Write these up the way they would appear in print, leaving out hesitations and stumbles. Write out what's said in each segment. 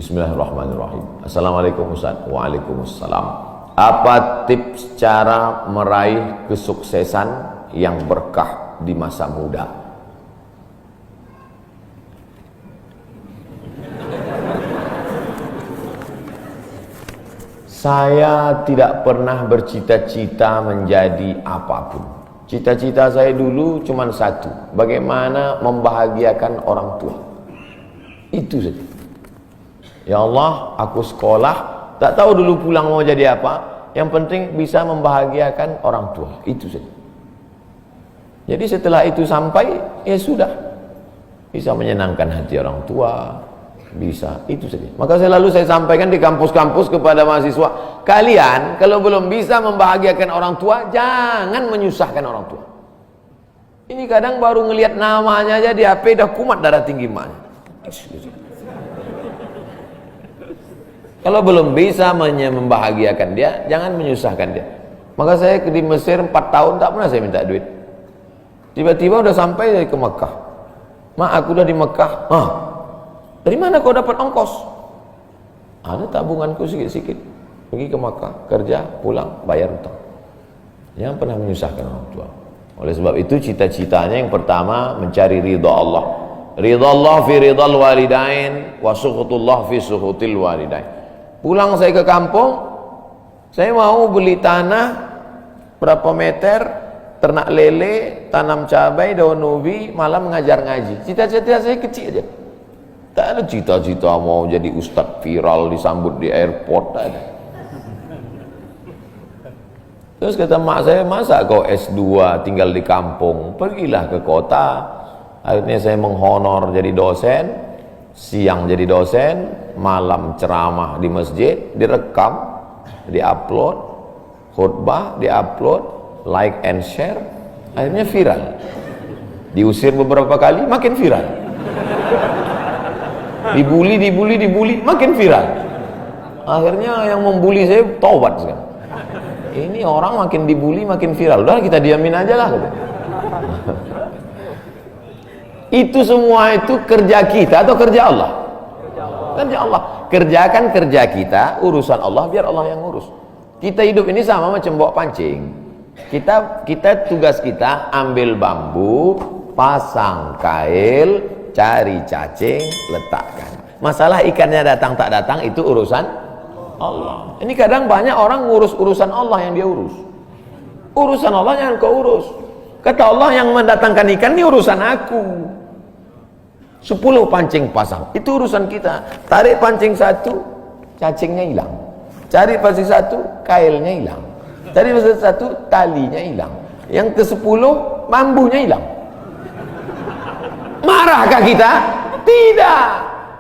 Bismillahirrahmanirrahim. Assalamualaikum Ustaz. Waalaikumsalam. Apa tips cara meraih kesuksesan yang berkah di masa muda? Saya tidak pernah bercita-cita menjadi apapun. Cita-cita saya dulu cuma satu, bagaimana membahagiakan orang tua. Itu saja. Ya Allah, aku sekolah, tak tahu dulu pulang mau jadi apa. Yang penting bisa membahagiakan orang tua. Itu saja. Jadi setelah itu sampai, ya sudah. Bisa menyenangkan hati orang tua. Bisa, itu saja. Maka saya sampaikan di kampus-kampus kepada mahasiswa, kalian kalau belum bisa membahagiakan orang tua, jangan menyusahkan orang tua. Ini kadang baru ngelihat namanya aja di HP dah kumat darah tinggi maknya. Kalau belum bisa membahagiakan dia, jangan menyusahkan dia. Maka saya di Mesir 4 tahun tak pernah saya minta duit. Tiba-tiba udah sampai dari ke Mekah. Mak, aku udah di Mekah. Dari mana kau dapat ongkos? Ada tabunganku sikit-sikit. Pergi ke Mekah, kerja, pulang, bayar hutang. Jangan pernah menyusahkan orang tua. Oleh sebab itu cita-citanya yang pertama mencari ridha Allah. Ridha Allah fi ridhal walidain wa sukhutullah fi sukhutil walidain. Pulang saya ke kampung, saya mau beli tanah berapa meter, ternak lele, tanam cabai, daun ubi, malam mengajar ngaji. Cita-cita saya kecil aja. Tak ada cita-cita mau jadi ustadz viral disambut di airport, tak ada. Terus kata mak saya, masa kau S2 tinggal di kampung, pergilah ke kota. Akhirnya saya menghonor jadi dosen, siang jadi dosen, malam ceramah di masjid, direkam, diupload, khutbah diupload, like and share, akhirnya viral. Diusir beberapa kali, makin viral. Dibully, makin viral. Akhirnya yang membuli saya taubat sekarang. Ini orang makin dibully, makin viral. Udah kita diamin aja lah. Itu semua itu kerja kita atau kerja Allah? Kerja Allah. Kerjakan kerja kita, urusan Allah biar Allah yang urus. Kita hidup ini sama macam bawa pancing. Kita tugas kita ambil bambu, pasang kail, cari cacing, letakkan. Masalah ikannya datang tak datang itu urusan Allah. Ini kadang banyak orang ngurus urusan Allah yang dia urus. Urusan Allah yang kau urus. Kata Allah, yang mendatangkan ikan ini urusan aku. 10 pancing pasang, itu urusan kita. Tarik pancing 1, cacingnya hilang. Cari pancing 1, kailnya hilang. Cari pancing 1, talinya hilang. Yang ke-10, bambunya hilang. Marahkah kita? Tidak.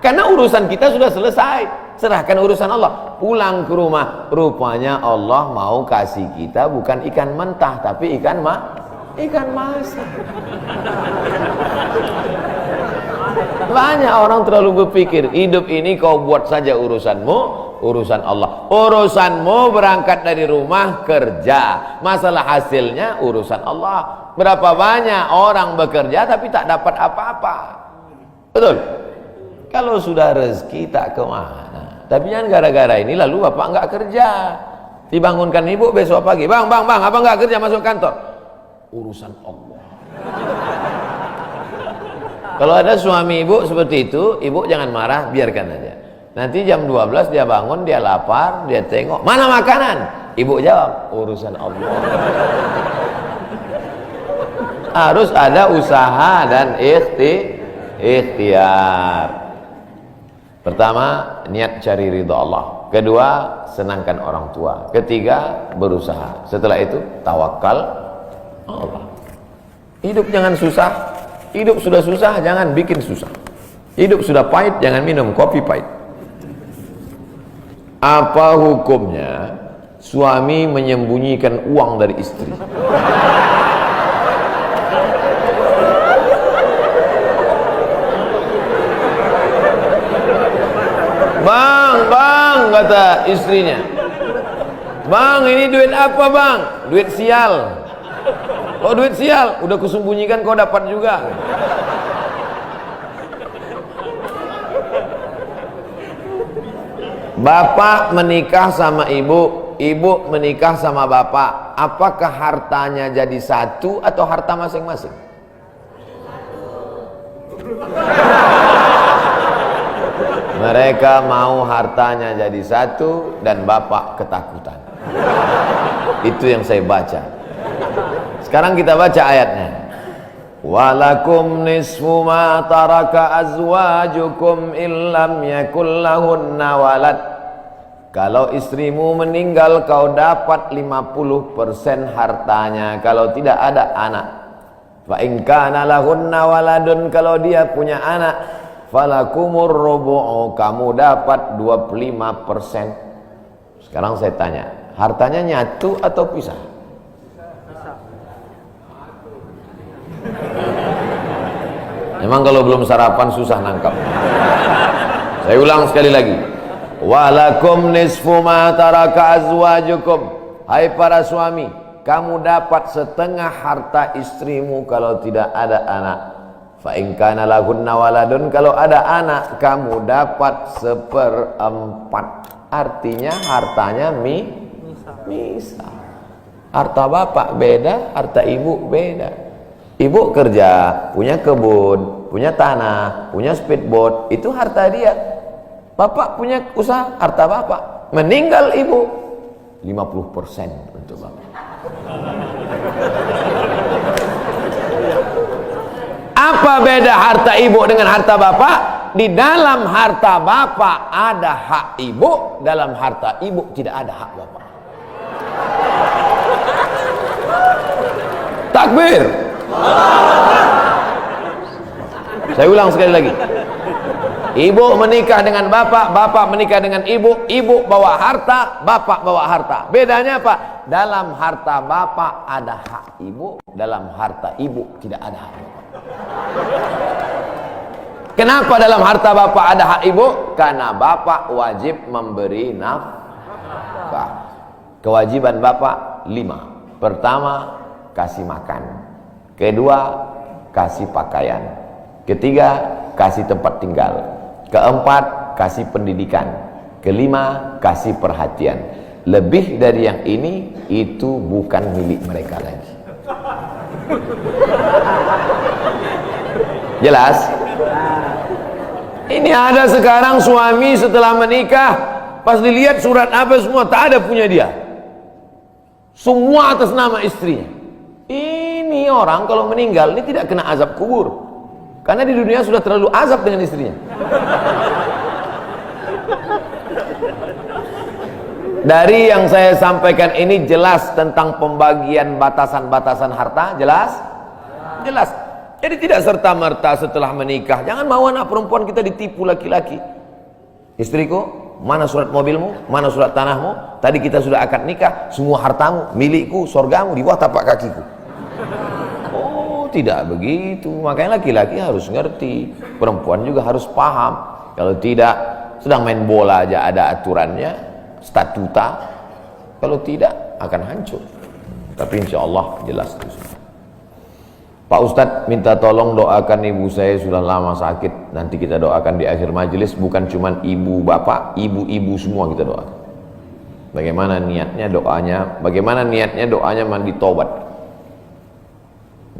Karena urusan kita sudah selesai. Serahkan urusan Allah. Pulang ke rumah, rupanya Allah mau kasih kita bukan ikan mentah, tapi ikan masak. Banyak orang terlalu berpikir hidup ini kau buat saja urusanmu, urusan Allah. Urusanmu berangkat dari rumah kerja, masalah hasilnya urusan Allah. Berapa banyak orang bekerja tapi tak dapat apa-apa. Betul? Kalau sudah rezeki tak kemana. Tapi jangan gara-gara ini lalu bapak enggak kerja. Dibangunkan ibu besok pagi, bang, abang enggak kerja masuk kantor. Urusan Allah. Kalau ada suami ibu seperti itu, ibu jangan marah, biarkan aja. Nanti jam 12 dia bangun, dia lapar, dia tengok, mana makanan? Ibu jawab, urusan Allah. Harus ada usaha dan ikhtiar. Pertama, niat cari ridha Allah. Kedua, senangkan orang tua. Ketiga, berusaha. Setelah itu, tawakal Allah. Hidup jangan susah. Hidup sudah susah, jangan bikin susah. Hidup sudah pahit, jangan minum kopi pahit. Apa hukumnya suami menyembunyikan uang dari istri? Bang, kata istrinya. Bang, ini duit apa bang? Duit sial. Oh, duit sial, udah kusembunyikan kau dapat juga. Bapak menikah sama ibu, ibu menikah sama bapak, apakah hartanya jadi satu atau harta masing-masing? Mereka mau hartanya jadi satu dan bapak ketakutan. Itu yang saya baca. Sekarang kita baca ayatnya. Walakum nisfu ma taraka azwajukum illam yakul lahunna walad. Kalau istrimu meninggal kau dapat 50% hartanya kalau tidak ada anak. Fa in kana lahunna waladun, kalau dia punya anak, falakumur rubu'u, kamu dapat 25%. Sekarang saya tanya, hartanya nyatu atau pisah? Memang kalau belum sarapan susah nangkap. Saya ulang sekali lagi. Walakum nisfu ma taraka azwajukum. Hai para suami, kamu dapat setengah harta istrimu kalau tidak ada anak. Fa in kana lahunna waladun, kalau ada anak kamu dapat 1/4. Artinya hartanya misal. Harta bapak beda, harta ibu beda. Ibu kerja, punya kebun, punya tanah, punya speedboat, itu harta dia. Bapak punya usaha, harta bapak. Meninggal ibu, 50% untuk bapak. Apa beda harta ibu dengan harta bapak? Di dalam harta bapak ada hak ibu, dalam harta ibu tidak ada hak bapak. Takbir. Saya ulang sekali lagi. Ibu menikah dengan bapak, bapak menikah dengan ibu, ibu bawa harta, bapak bawa harta. Bedanya apa? Dalam harta bapak ada hak ibu, dalam harta ibu tidak ada hak bapak. Kenapa dalam harta bapak ada hak ibu? Karena bapak wajib memberi nafkah. Kewajiban bapak 5. Pertama, kasih makan. Kedua, kasih pakaian. Ketiga, kasih tempat tinggal. Keempat, kasih pendidikan. Kelima, kasih perhatian. Lebih dari yang ini, itu bukan milik mereka lagi. Jelas? Ini ada sekarang suami setelah menikah, pas dilihat surat apa semua, tak ada punya dia. Semua atas nama istrinya. Ini orang kalau meninggal ini tidak kena azab kubur, karena di dunia sudah terlalu azab dengan istrinya. Dari yang saya sampaikan ini jelas tentang pembagian batasan-batasan harta. Jelas? Jelas. Jadi tidak serta-merta setelah menikah, jangan mau anak perempuan kita ditipu laki-laki. Istriku, mana surat mobilmu, mana surat tanahmu, tadi kita sudah akad nikah, semua hartamu, milikku, sorgamu di bawah tapak kakiku. Oh, tidak begitu. Makanya laki-laki harus ngerti, perempuan juga harus paham. Kalau tidak, sedang main bola aja ada aturannya, statuta. Kalau tidak, akan hancur. Tapi insya Allah jelas itu. Pak Ustadz minta tolong doakan ibu saya, sudah lama sakit. Nanti kita doakan di akhir majelis. Bukan cuma ibu bapak, ibu-ibu semua kita doakan. Bagaimana niatnya doanya? Bagaimana niatnya doanya mandi taubat?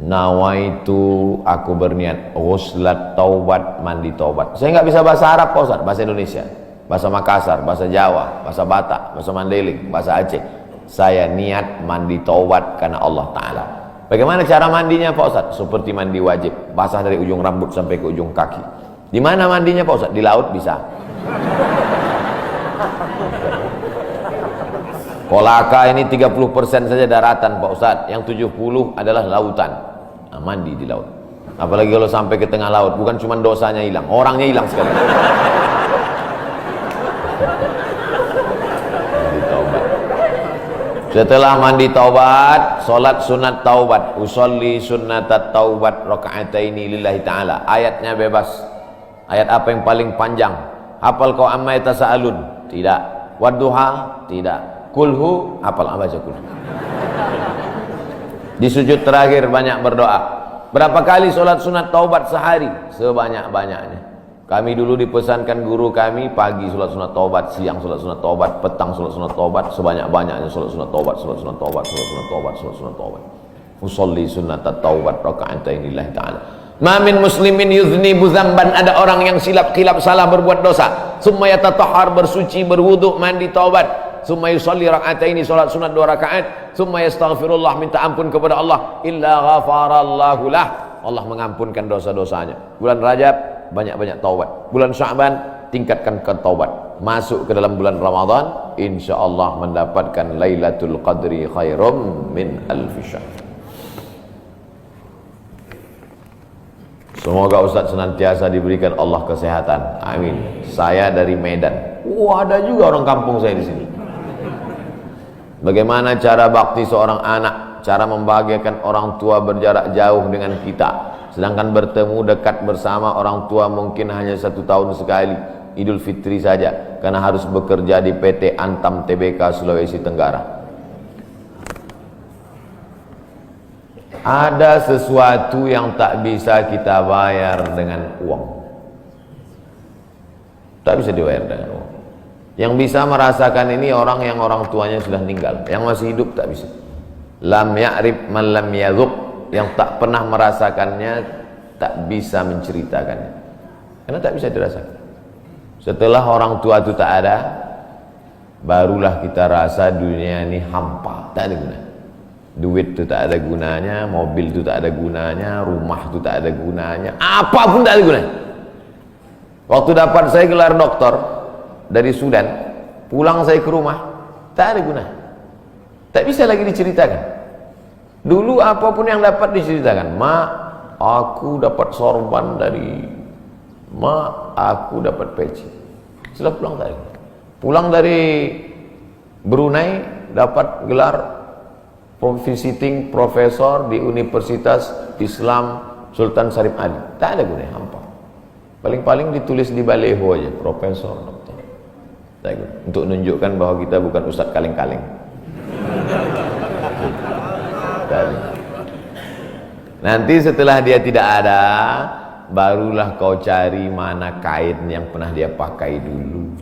Nawaitu, aku berniat ghuslat taubat, mandi taubat. Saya nggak bisa bahasa Arab Pak Ustadz, bahasa Indonesia, bahasa Makassar, bahasa Jawa, bahasa Batak, bahasa Mandailing, bahasa Aceh. Saya niat mandi taubat karena Allah Ta'ala. Bagaimana cara mandinya Pak Ustadz? Seperti mandi wajib, basah dari ujung rambut sampai ke ujung kaki. Di mana mandinya Pak Ustadz? Di laut bisa. Kolaka ini 30% saja daratan Pak Ustadz, yang 70 adalah lautan. Nah, mandi di laut. Apalagi kalau sampai ke tengah laut, bukan cuma dosanya hilang, orangnya hilang sekali. Setelah mandi taubat, solat sunat taubat, usolli sunnatat taubat raka'ataini lillahi ta'ala. Ayatnya bebas. Ayat apa yang paling panjang? Hafal kau amma yatasaalun? Tidak. Wadduha? Tidak. Kulhu? Hafal baca kulhu. Di sujud terakhir banyak berdoa. Berapa kali solat sunat taubat sehari? Sebanyak-banyaknya. Kami dulu dipesankan guru kami, pagi sholat sunat taubat, siang sholat sunat taubat, petang sholat sunat taubat, sebanyak-banyaknya sholat sunat taubat, sholat sunat taubat, sholat sunat taubat, sholat sunat taubat. Usolli sunat taubat raka'atain lillahi ta'ala. Ma min muslimin yudhnibu dzamban, ada orang yang silap salah berbuat dosa, summa yatatahhar, bersuci, berwudu, mandi, taubat, summa yusolli raka'ataini, sholat sunat 2 rakaat, summa yastaghfirullah, minta ampun kepada Allah, illa ghafarallahu lah, Allah mengampunkan dosa-dosanya. Bulan Rajab banyak-banyak taubat, bulan Sya'ban tingkatkan ke taubat, masuk ke dalam bulan Ramadan insyaallah mendapatkan Lailatul Qadri khairum min alfi syahr. Semoga Ustaz senantiasa diberikan Allah kesehatan, amin. Saya dari Medan. Ada juga orang kampung saya di sini. Bagaimana cara bakti seorang anak, cara membahagiakan orang tua berjarak jauh dengan kita, sedangkan bertemu dekat bersama orang tua mungkin hanya 1 tahun sekali, Idul Fitri saja, karena harus bekerja di PT Antam Tbk Sulawesi Tenggara. Ada sesuatu yang tak bisa kita bayar dengan uang, tak bisa dibayar dengan uang. Yang bisa merasakan ini orang yang orang tuanya sudah meninggal, yang masih hidup tak bisa. Lam ya'rif man lam yadhuq, yang tak pernah merasakannya tak bisa menceritakannya, karena tak bisa dirasakan. Setelah orang tua itu tak ada, barulah kita rasa dunia ini hampa, tak ada gunanya. Duit itu tak ada gunanya, mobil itu tak ada gunanya, rumah itu tak ada gunanya, apapun tak ada gunanya. Waktu dapat saya gelar doktor dari Sudan, pulang saya ke rumah, tak ada gunanya, tak bisa lagi diceritakan. Dulu apapun yang dapat diceritakan, mak, aku dapat sorban dari mak, aku dapat peci. Setelah pulang tadi, pulang dari Brunei dapat gelar visiting profesor di Universitas Islam Sultan Syarif Ali, tak ada gunanya, hampa. Paling-paling ditulis di baleho aja, profesor, doktor. Tak guna. Untuk menunjukkan bahwa kita bukan ustadz kaleng-kaleng. Nanti setelah dia tidak ada, barulah kau cari mana kain yang pernah dia pakai dulu,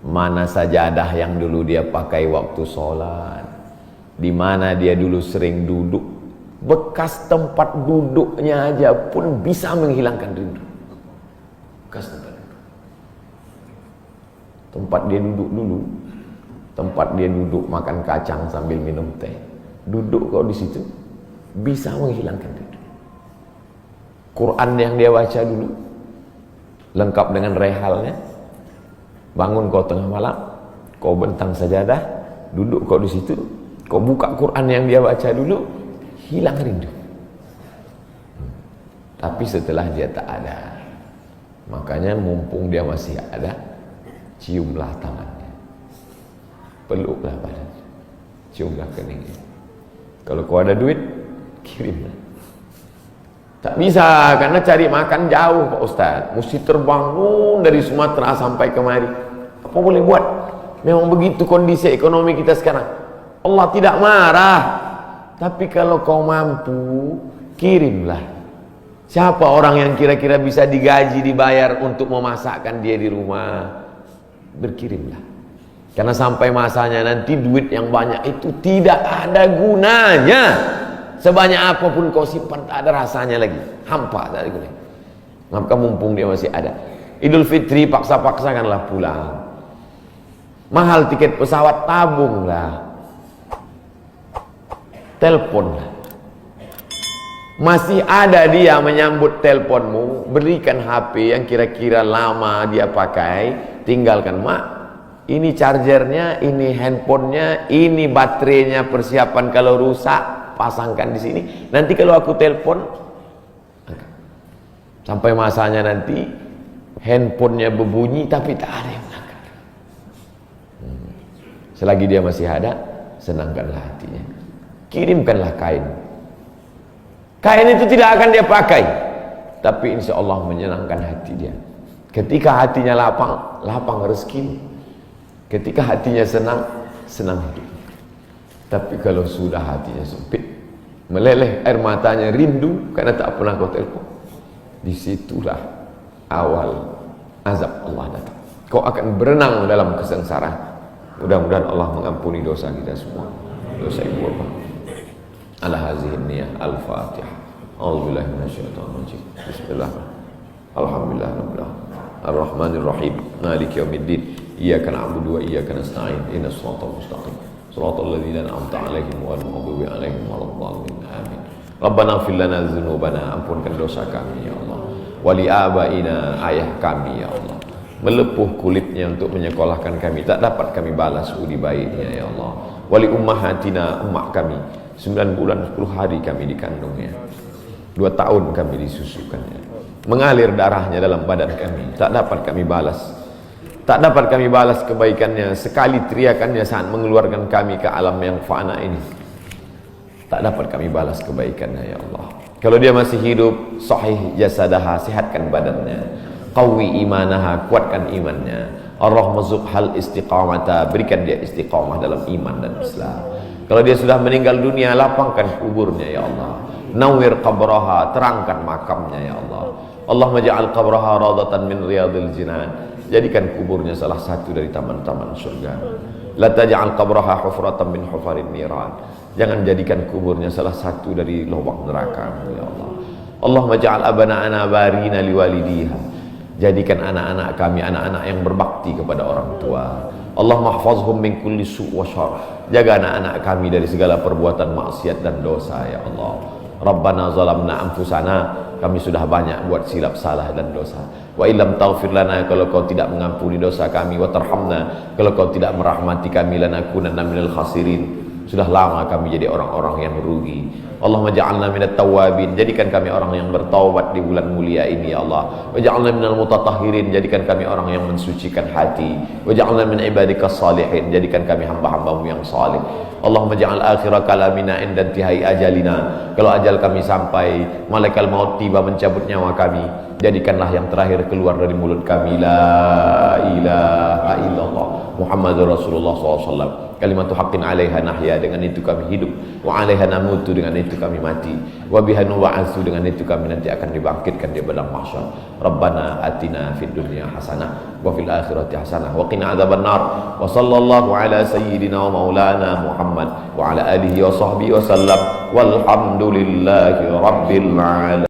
mana sajadah yang dulu dia pakai waktu sholat, di mana dia dulu sering duduk. Bekas tempat duduknya aja pun bisa menghilangkan rindu. Bekas tempat dia duduk dulu, tempat dia duduk makan kacang sambil minum teh, duduk kau di situ bisa menghilangkan rindu. Quran yang dia baca dulu lengkap dengan rehalnya, bangun kau tengah malam, kau bentang sajadah, duduk kau di situ, kau buka Quran yang dia baca dulu, hilang rindu. Tapi setelah dia tak ada, makanya mumpung dia masih ada, ciumlah tangannya, peluklah badannya, ciumlah keningnya. Kalau kau ada duit, kirimlah. Tak bisa, karena cari makan jauh Pak Ustaz, mesti terbang dari Sumatera sampai kemari. Apa boleh buat? Memang begitu kondisi ekonomi kita sekarang. Allah tidak marah, tapi kalau kau mampu, kirimlah. Siapa orang yang kira-kira bisa digaji, dibayar untuk memasakkan dia di rumah? Berkirimlah. Karena sampai masanya nanti duit yang banyak itu tidak ada gunanya. Sebanyak apapun kau simpan, tak ada rasanya lagi, hampa, tak ada gunanya. Maka mumpung dia masih ada, Idul Fitri paksa-paksakanlah pulang. Mahal tiket pesawat, tabunglah, teleponlah. Masih ada dia menyambut teleponmu, berikan HP yang kira-kira lama dia pakai, tinggalkan. Mak, ini chargernya, ini handphonenya, ini baterainya, persiapan kalau rusak pasangkan di sini. Nanti kalau aku telepon, sampai masanya nanti handphonenya berbunyi tapi tak ada yang angkat. Selagi dia masih ada, senangkanlah hatinya, kirimkanlah kain. Kain itu tidak akan dia pakai, tapi insya Allah menyenangkan hati dia. Ketika hatinya lapang, lapang rezeki. Ketika hatinya senang, senang hidup. Tapi kalau sudah hatinya sempit, meleleh air matanya rindu karena tak pernah kau telepon, disitulah awal azab Allah datang. Kau akan berenang dalam kesengsaraan. Mudah-mudahan Allah mengampuni dosa kita semua. Dosa ibu bapa. Ala hazihi niyah al-Fatihah. A'udzubillahi minasyaitonir rajim. Bismillah. Alhamdulillah rabbil alamin. Ar-Rahmanir Rahim. Maliki yaumiddin. Iyyaka na'budu wa iyyaka nasta'in. Ihdinas siratal mustaqim. Shiratal ladzina an'amta 'alaihim ghairil maghdubi 'alaihim waladdallin. Amin. Rabbana ighfir lana dzunubana, ampunkan dosa kami ya Allah. Wali abaina, ayah kami ya Allah. Melepuh kulitnya untuk menyekolahkan kami, tak dapat kami balas budi baiknya ya Allah. Wali ummahatina, ummah kami, 9 bulan 10 hari kami dikandungnya, 2 tahun kami disusukannya, mengalir darahnya dalam badan kami, tak dapat kami balas. Tak dapat kami balas kebaikannya, sekali teriakannya saat mengeluarkan kami ke alam yang fana ini, tak dapat kami balas kebaikannya ya Allah. Kalau dia masih hidup, sahih jasadaha, sehatkan badannya, qawi imanaha, kuatkan imannya, ar-rahmazubhal istiqamata, berikan dia istiqamah dalam iman dan Islam. Kalau dia sudah meninggal dunia, lapangkan kuburnya ya Allah. Nawwir qabraha, terangkan makamnya ya Allah. Allahumma ja'al qabraha radatan min riyadil jinan, jadikan kuburnya salah satu dari taman-taman surga. La taj'al qabraha hufratan min hufarin niran, jangan jadikan kuburnya salah satu dari lubang neraka ya Allah. Allahumma ja'al abana'ana barina liwalidiha, jadikan anak-anak kami anak-anak yang berbakti kepada orang tua. Allahumma hafazhum min kulli su' wa syarr, jaga anak-anak kami dari segala perbuatan maksiat dan dosa ya Allah. Rabbana zalamna anfusana, kami sudah banyak buat silap salah dan dosa. Wa illam taghfir lana, kalau kau tidak mengampuni dosa kami, wa tarhamna, kalau kau tidak merahmati kami, lanakunanna minal khasirin, sudah lama kami jadi orang-orang yang merugi. Allahumma ja'alna minat tawabin, jadikan kami orang yang bertaubat di bulan mulia ini ya Allah. Wa ja'alna minal mutatahhirin, jadikan kami orang yang mensucikan hati. Wa ja'alna min ibadikas salihin, jadikan kami hamba-hambamu yang salih. Allahumma ja'al akhira kalamina inda intihai ajalina, kalau ajal kami sampai, malaikat maut tiba mencabut nyawa kami, jadikanlah yang terakhir keluar dari mulut kami la ilaha illallah Muhammadur Rasulullah SAW, kalimatu haqqin 'alaiha nahya, dengan itu kami hidup, wa 'alaiha namutu, dengan itu kami mati, wa biha nub'atsu, dengan itu kami nanti akan dibangkitkan di padang mahsyar. Rabbana atina fid dunya hasanah wa fil akhirati hasanah wa qina adzabannar. Wa sallallahu ala sayyidina wa maulana Muhammad wa ala alihi wa sahbihi wa sallam, walhamdulillahi rabbil alamin.